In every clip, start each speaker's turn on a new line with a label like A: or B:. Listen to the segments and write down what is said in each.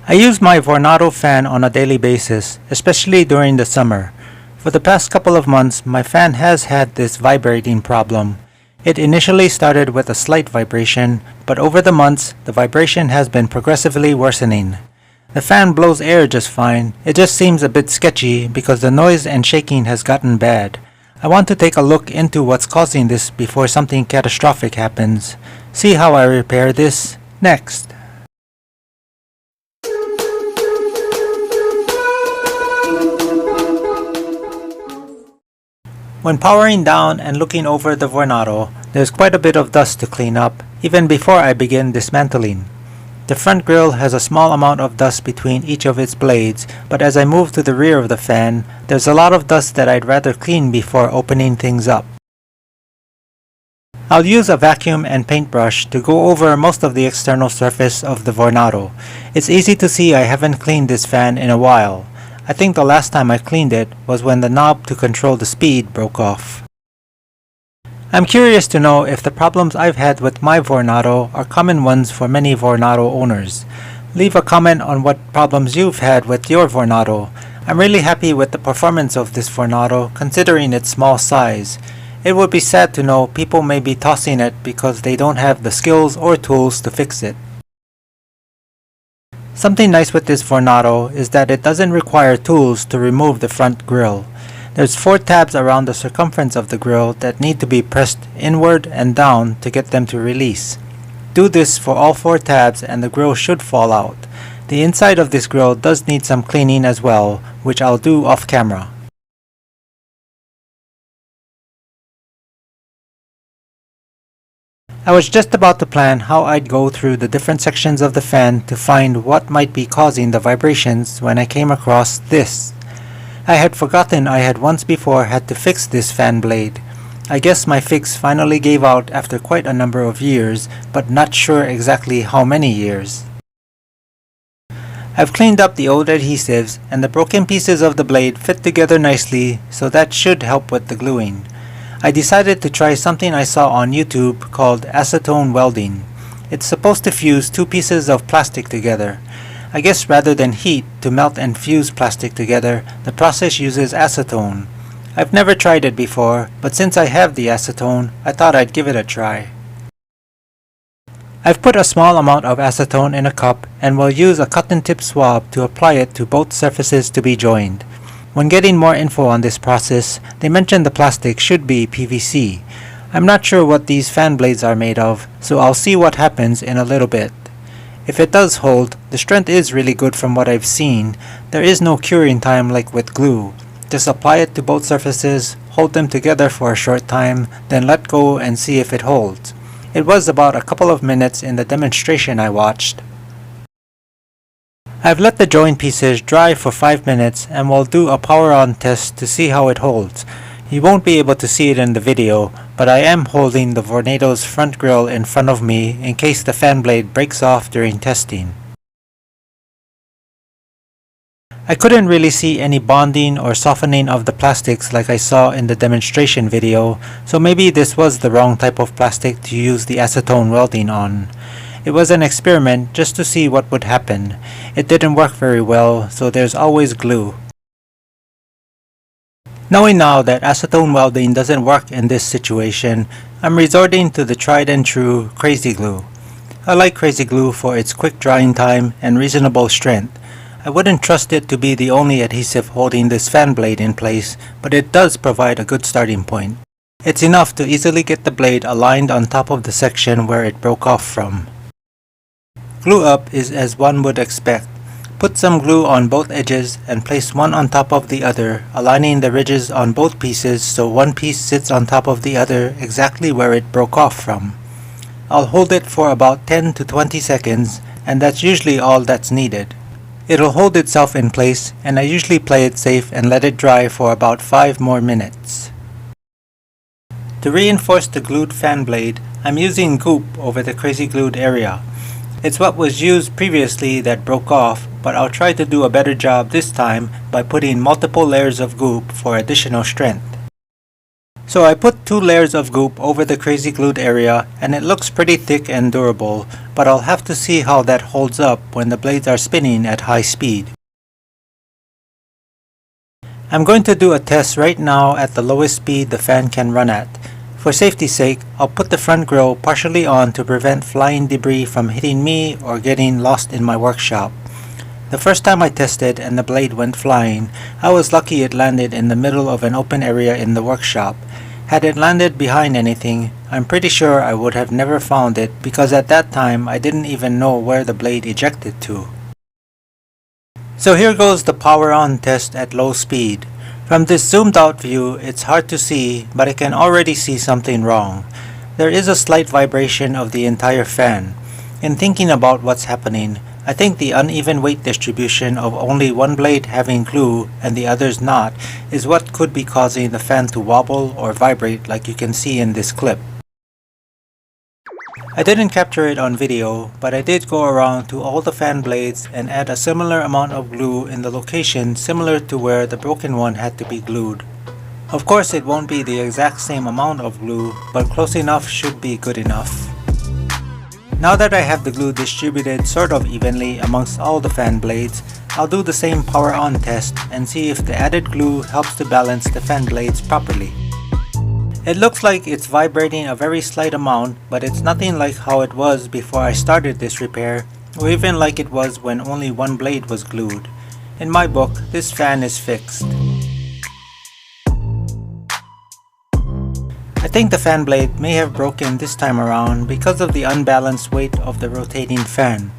A: I use my Vornado fan on a daily basis, especially during the summer. For the past couple of months, my fan has had this vibrating problem. It initially started with a slight vibration, but over the months, the vibration has been progressively worsening. The fan blows air just fine, it just seems a bit sketchy because the noise and shaking has gotten bad. I want to take a look into what's causing this before something catastrophic happens. See how I repair this next. When powering down and looking over the Vornado, there's quite a bit of dust to clean up, even before I begin dismantling. The front grille has a small amount of dust between each of its blades, but as I move to the rear of the fan, there's a lot of dust that I'd rather clean before opening things up. I'll use a vacuum and paintbrush to go over most of the external surface of the Vornado. It's easy to see I haven't cleaned this fan in a while. I think the last time I cleaned it was when the knob to control the speed broke off. I'm curious to know if the problems I've had with my Vornado are common ones for many Vornado owners. Leave a comment on what problems you've had with your Vornado. I'm really happy with the performance of this Vornado considering its small size. It would be sad to know people may be tossing it because they don't have the skills or tools to fix it. Something nice with this Vornado is that it doesn't require tools to remove the front grille. There's 4 tabs around the circumference of the grille that need to be pressed inward and down to get them to release. Do this for all 4 tabs and the grille should fall out. The inside of this grille does need some cleaning as well, which I'll do off camera. I was just about to plan how I'd go through the different sections of the fan to find what might be causing the vibrations when I came across this. I had forgotten I had once before had to fix this fan blade. I guess my fix finally gave out after quite a number of years, but not sure exactly how many years. I've cleaned up the old adhesives and the broken pieces of the blade fit together nicely, so that should help with the gluing. I decided to try something I saw on YouTube called acetone welding. It's supposed to fuse 2 pieces of plastic together. I guess rather than heat to melt and fuse plastic together, the process uses acetone. I've never tried it before, but since I have the acetone, I thought I'd give it a try. I've put a small amount of acetone in a cup and will use a cotton tip swab to apply it to both surfaces to be joined. When getting more info on this process, they mentioned the plastic should be PVC. I'm not sure what these fan blades are made of, so I'll see what happens in a little bit. If it does hold, the strength is really good from what I've seen. There is no curing time like with glue. Just apply it to both surfaces, hold them together for a short time, then let go and see if it holds. It was about a couple of minutes in the demonstration I watched. I've let the join pieces dry for 5 minutes and will do a power on test to see how it holds. You won't be able to see it in the video, but I am holding the Vornado's front grille in front of me in case the fan blade breaks off during testing. I couldn't really see any bonding or softening of the plastics like I saw in the demonstration video, so maybe this was the wrong type of plastic to use the acetone welding on. It was an experiment just to see what would happen. It didn't work very well, so there's always glue. Knowing now that acetone welding doesn't work in this situation, I'm resorting to the tried and true Crazy Glue. I like Crazy Glue for its quick drying time and reasonable strength. I wouldn't trust it to be the only adhesive holding this fan blade in place, but it does provide a good starting point. It's enough to easily get the blade aligned on top of the section where it broke off from. Glue up is as one would expect. Put some glue on both edges and place one on top of the other, aligning the ridges on both pieces so one piece sits on top of the other exactly where it broke off from. I'll hold it for about 10 to 20 seconds, and that's usually all that's needed. It'll hold itself in place, and I usually play it safe and let it dry for about 5 more minutes. To reinforce the glued fan blade, I'm using goop over the crazy glued area. It's what was used previously that broke off, but I'll try to do a better job this time by putting multiple layers of goop for additional strength. So I put 2 layers of goop over the crazy glued area and it looks pretty thick and durable, but I'll have to see how that holds up when the blades are spinning at high speed. I'm going to do a test right now at the lowest speed the fan can run at. For safety's sake, I'll put the front grille partially on to prevent flying debris from hitting me or getting lost in my workshop. The first time I tested and the blade went flying, I was lucky it landed in the middle of an open area in the workshop. Had it landed behind anything, I'm pretty sure I would have never found it because at that time I didn't even know where the blade ejected to. So here goes the power on test at low speed. From this zoomed out view, it's hard to see, but I can already see something wrong. There is a slight vibration of the entire fan. In thinking about what's happening, I think the uneven weight distribution of only one blade having glue and the others not is what could be causing the fan to wobble or vibrate like you can see in this clip. I didn't capture it on video, but I did go around to all the fan blades and add a similar amount of glue in the location similar to where the broken one had to be glued. Of course it won't be the exact same amount of glue, but close enough should be good enough. Now that I have the glue distributed sort of evenly amongst all the fan blades, I'll do the same power on test and see if the added glue helps to balance the fan blades properly. It looks like it's vibrating a very slight amount, but it's nothing like how it was before I started this repair, or even like it was when only one blade was glued. In my book, this fan is fixed. I think the fan blade may have broken this time around because of the unbalanced weight of the rotating fan.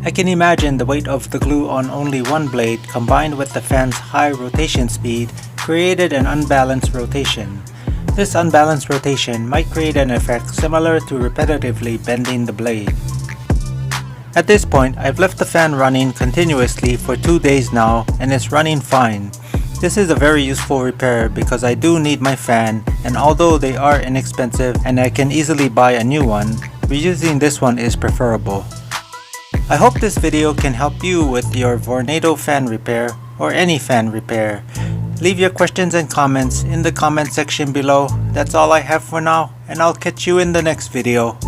A: I can imagine the weight of the glue on only one blade combined with the fan's high rotation speed created an unbalanced rotation. This unbalanced rotation might create an effect similar to repetitively bending the blade. At this point, I've left the fan running continuously for 2 days now and it's running fine. This is a very useful repair because I do need my fan, and although they are inexpensive and I can easily buy a new one, reusing this one is preferable. I hope this video can help you with your Vornado fan repair or any fan repair. Leave your questions and comments in the comment section below. That's all I have for now, and I'll catch you in the next video.